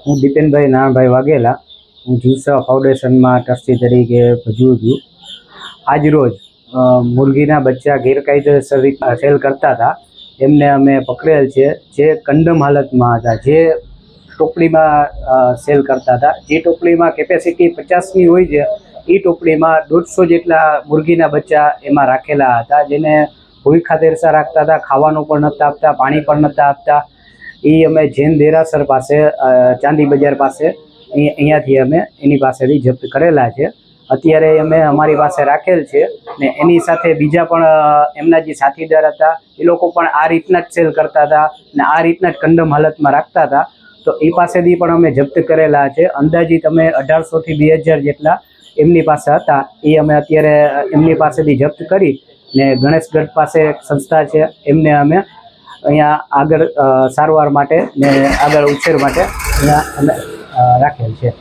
હું દીપેનભાઈ નારાયણભાઈ વાઘેલા, હું જીવસેવા ફાઉન્ડેશનમાં ટ્રસ્ટી તરીકે ભજવું છું. આજરોજ મુરગીના બચ્ચા ગેરકાયદેસર રીતે સેલ કરતા હતા, એમને અમે પકડેલ છે. જે કંડમ હાલતમાં હતા, જે ટોપલીમાં સેલ કરતા હતા, જે ટોપલીમાં કેપેસિટી 50ની હોય છે, એ ટોપલીમાં 150 જેટલા મુરગીના બચ્ચા એમાં રાખેલા હતા, જેને ભૂખ્યા તેરસા રાખતા હતા, ખાવાનું પણ નહોતા આપતા, પાણી પણ નહોતા આપતા. એ અમે જૈન દેરાસર પાસે, ચાંદી બજાર પાસે, અહીંયાથી અમે એની પાસેથી જપ્ત કરેલા છે. અત્યારે અમે અમારી પાસે રાખેલ છે ને એની સાથે બીજા પણ એમના જે સાથીદાર હતા એ લોકો પણ આ રીતના જ સેલ કરતા હતા ને આ રીતના જ કંડમ હાલતમાં રાખતા હતા. તો એ પાસેથી પણ અમે જપ્ત કરેલા છે. અંદાજિત અમે 1800 થી 2000 જેટલા એમની પાસે હતા, એ અમે અત્યારે એમની પાસેથી જપ્ત કરી ને ગણેશગઢ પાસે એક સંસ્થા છે, એમને અમે અહીંયા આગળ સારવાર માટે ને આગળ ઉછેર માટે અહીંયા અમે રાખેલ છે.